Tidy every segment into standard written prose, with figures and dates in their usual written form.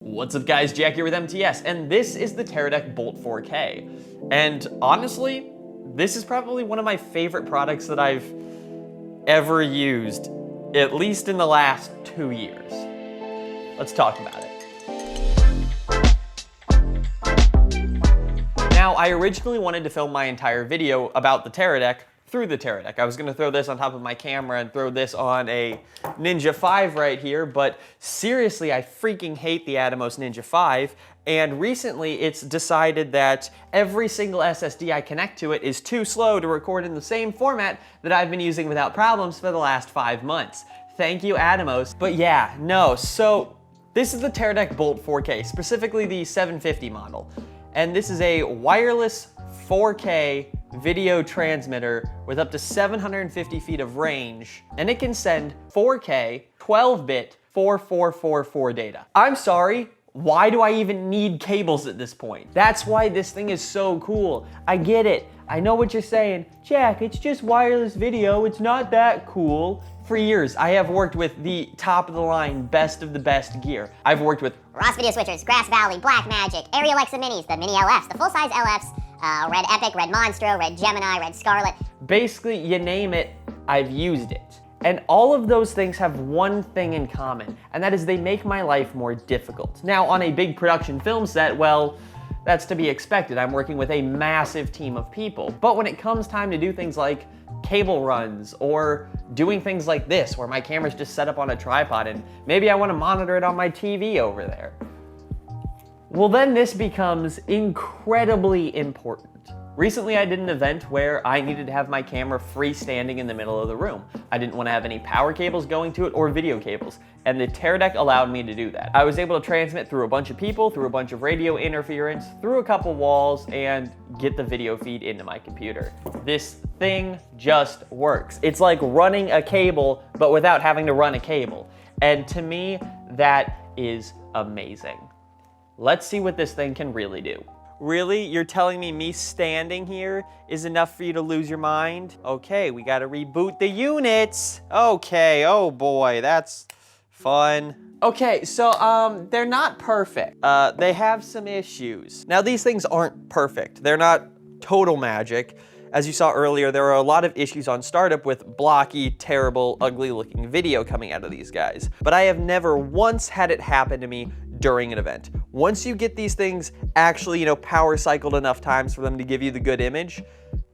What's up guys, Jack here with MTS, and this is the Teradeck Bolt 4K. And honestly, this is probably one of my favorite products that I've ever used, at least in the last 2 years. Let's talk about it. Now, I originally wanted to film my entire video about the Teradeck through the Teradeck. I was gonna throw this on top of my camera and throw this on a Ninja 5 right here, but seriously, I freaking hate the Atomos Ninja 5, and recently it's decided that every single SSD I connect to it is too slow to record in the same format that I've been using without problems for the last 5 months. Thank you, Atomos. But yeah, no, so this is the Teradeck Bolt 4K, specifically the 750 model. And this is a wireless 4K video transmitter with up to 750 feet of range, and it can send 4K 12-bit 4444 data. I'm sorry, why do I even need cables at this point? That's why this thing is so cool. I get it. I know what you're saying. Jack, it's just wireless video. It's not that cool. For years, I have worked with the top of the line, best of the best gear. I've worked with Ross Video Switchers, Grass Valley, Blackmagic, Area Alexa Minis, the Mini LFs, the full-size LFs, Red Epic, Red Monstro, Red Gemini, Red Scarlet. Basically, you name it, I've used it. And all of those things have one thing in common, and that is they make my life more difficult. Now, on a big production film set, well, that's to be expected. I'm working with a massive team of people. But when it comes time to do things like cable runs or doing things like this, where my camera's just set up on a tripod and maybe I want to monitor it on my TV over there, well, then this becomes incredibly important. Recently, I did an event where I needed to have my camera freestanding in the middle of the room. I didn't want to have any power cables going to it or video cables, and the Teradeck allowed me to do that. I was able to transmit through a bunch of people, through a bunch of radio interference, through a couple walls, and get the video feed into my computer. This thing just works. It's like running a cable, but without having to run a cable. And to me, that is amazing. Let's see what this thing can really do. Really? You're telling me standing here is enough for you to lose your mind? Okay, we gotta reboot the units. Okay, oh boy, that's fun. Okay, so they're not perfect. They have some issues. Now these things aren't perfect. They're not total magic. As you saw earlier, there are a lot of issues on startup with blocky, terrible, ugly looking video coming out of these guys. But I have never once had it happen to me during an event. Once you get these things actually, power cycled enough times for them to give you the good image,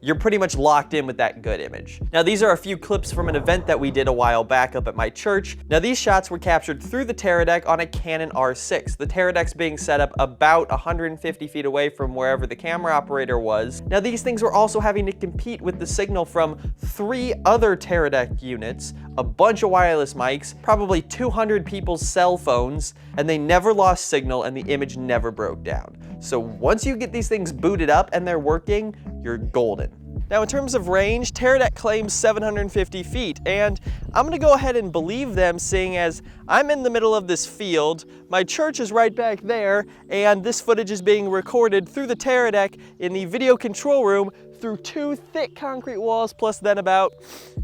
you're pretty much locked in with that good image. Now these are a few clips from an event that we did a while back up at my church. Now these shots were captured through the Teradeck on a Canon R6. The Teradeck's being set up about 150 feet away from wherever the camera operator was. Now these things were also having to compete with the signal from 3 other Teradeck units, a bunch of wireless mics, probably 200 people's cell phones, and they never lost signal and the image never broke down. So once you get these things booted up and they're working, you're golden. Now in terms of range, Teradeck claims 750 feet, and I'm gonna go ahead and believe them, seeing as I'm in the middle of this field, my church is right back there, and this footage is being recorded through the Teradeck in the video control room through 2 thick concrete walls, plus then about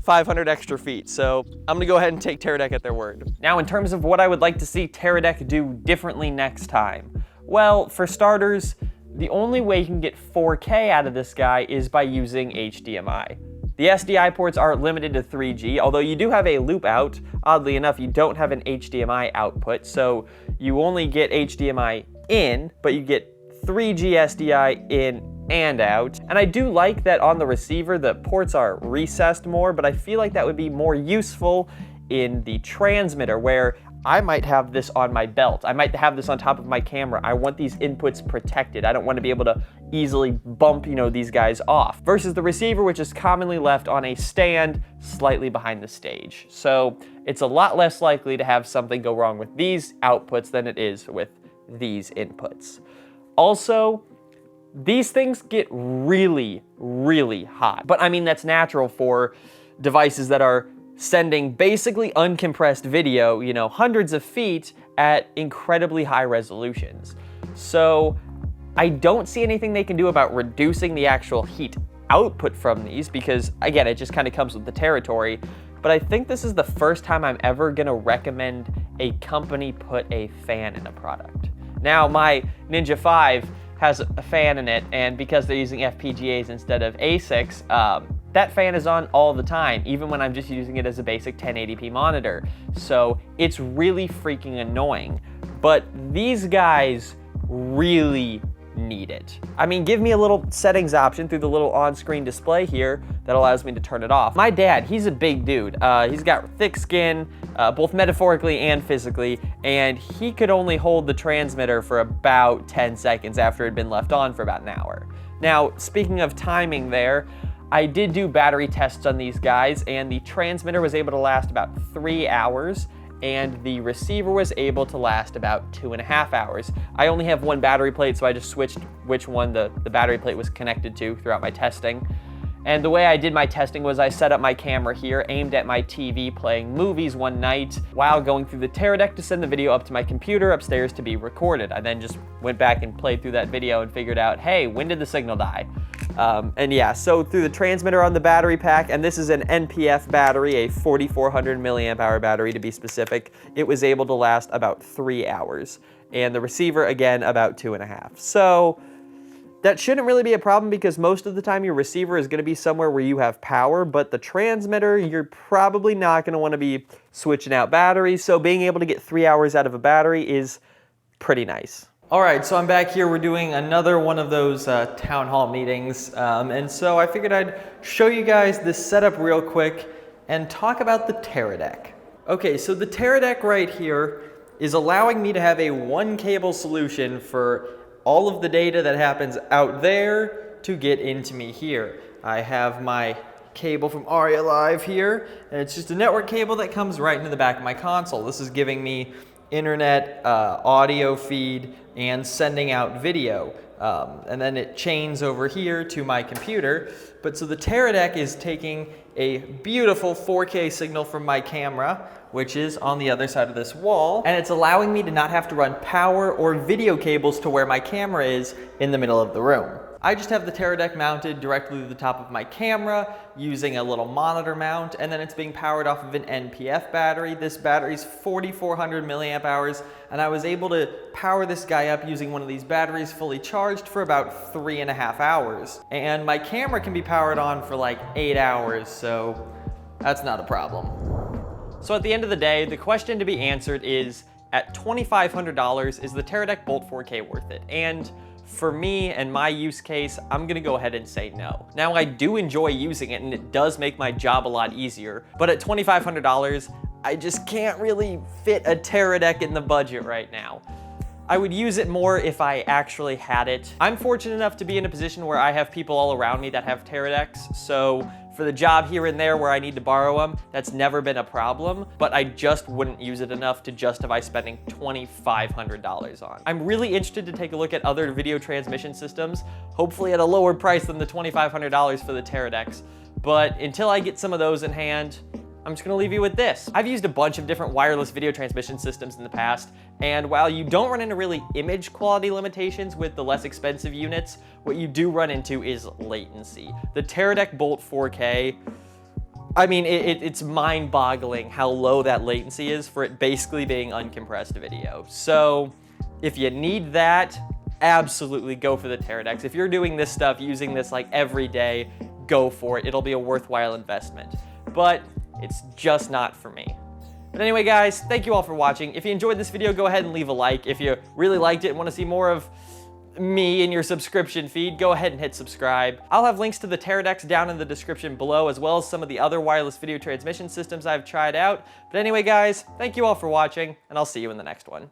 500 extra feet. So I'm gonna go ahead and take Teradeck at their word. Now in terms of what I would like to see Teradeck do differently next time, well, for starters, the only way you can get 4K out of this guy is by using HDMI. The SDI ports are limited to 3G, although you do have a loop out. Oddly enough, you don't have an HDMI output, so you only get HDMI in, but you get 3G SDI in and out. And I do like that on the receiver, the ports are recessed more, but I feel like that would be more useful in the transmitter, where I might have this on my belt. I might have this on top of my camera. I want these inputs protected. I don't want to be able to easily bump, these guys off. Versus the receiver, which is commonly left on a stand slightly behind the stage. So it's a lot less likely to have something go wrong with these outputs than it is with these inputs. Also, these things get really, really hot. But I mean, that's natural for devices that are sending basically uncompressed video, hundreds of feet at incredibly high resolutions. So I don't see anything they can do about reducing the actual heat output from these, because again, it just kind of comes with the territory. But I think this is the first time I'm ever gonna recommend a company put a fan in a product. Now my Ninja 5 has a fan in it, and because they're using FPGAs instead of ASICs, that fan is on all the time, even when I'm just using it as a basic 1080p monitor. So it's really freaking annoying. But these guys really need it. I mean, give me a little settings option through the little on-screen display here that allows me to turn it off. My dad, he's a big dude. He's got thick skin, both metaphorically and physically, and he could only hold the transmitter for about 10 seconds after it had been left on for about an hour. Now, speaking of timing there, I did do battery tests on these guys, and the transmitter was able to last about 3 hours, and the receiver was able to last about 2.5 hours. I only have one battery plate, so I just switched which one the battery plate was connected to throughout my testing. And the way I did my testing was I set up my camera here, aimed at my TV playing movies one night while going through the Teradeck to send the video up to my computer upstairs to be recorded. I then just went back and played through that video and figured out, hey, when did the signal die? And yeah, so through the transmitter on the battery pack, and this is an NPF battery, a 4400 milliamp hour battery to be specific, it was able to last about 3 hours. And the receiver, again, about 2.5. So that shouldn't really be a problem because most of the time your receiver is going to be somewhere where you have power, but the transmitter, you're probably not going to want to be switching out batteries, so being able to get 3 hours out of a battery is pretty nice. All right, so I'm back here. We're doing another one of those town hall meetings, and so I figured I'd show you guys this setup real quick and talk about the Teradeck. Okay, so the Teradeck right here is allowing me to have a one cable solution for all of the data that happens out there to get into me here. I have my cable from Aria Live here, and it's just a network cable that comes right into the back of my console. This is giving me internet, audio feed, and sending out video. And then it chains over here to my computer. But so the Teradeck is taking a beautiful 4K signal from my camera, which is on the other side of this wall, and it's allowing me to not have to run power or video cables to where my camera is in the middle of the room. I just have the Teradeck mounted directly to the top of my camera using a little monitor mount, and then it's being powered off of an NPF battery. This battery's 4400 milliamp hours, and I was able to power this guy up using one of these batteries fully charged for about 3.5 hours. And my camera can be powered on for like 8 hours, so that's not a problem. So at the end of the day, the question to be answered is, at $2,500, is the Teradeck Bolt 4K worth it? And for me and my use case, I'm gonna go ahead and say no. Now, I do enjoy using it, and it does make my job a lot easier, but at $2,500, I just can't really fit a Teradeck in the budget right now. I would use it more if I actually had it. I'm fortunate enough to be in a position where I have people all around me that have Teradecks, so for the job here and there where I need to borrow them, that's never been a problem, but I just wouldn't use it enough to justify spending $2,500 on. I'm really interested to take a look at other video transmission systems, hopefully at a lower price than the $2,500 for the Teradecks, but until I get some of those in hand, I'm just gonna leave you with this. I've used a bunch of different wireless video transmission systems in the past, and while you don't run into really image quality limitations with the less expensive units, what you do run into is latency. The Teradeck Bolt 4K, I mean, it's mind-boggling how low that latency is for it basically being uncompressed video. So if you need that, absolutely go for the Teradecks. If you're doing this stuff, using this like every day, go for it. It'll be a worthwhile investment. But it's just not for me. But anyway, guys, thank you all for watching. If you enjoyed this video, go ahead and leave a like. If you really liked it and want to see more of me in your subscription feed, go ahead and hit subscribe. I'll have links to the Teradecks down in the description below, as well as some of the other wireless video transmission systems I've tried out. But anyway, guys, thank you all for watching, and I'll see you in the next one.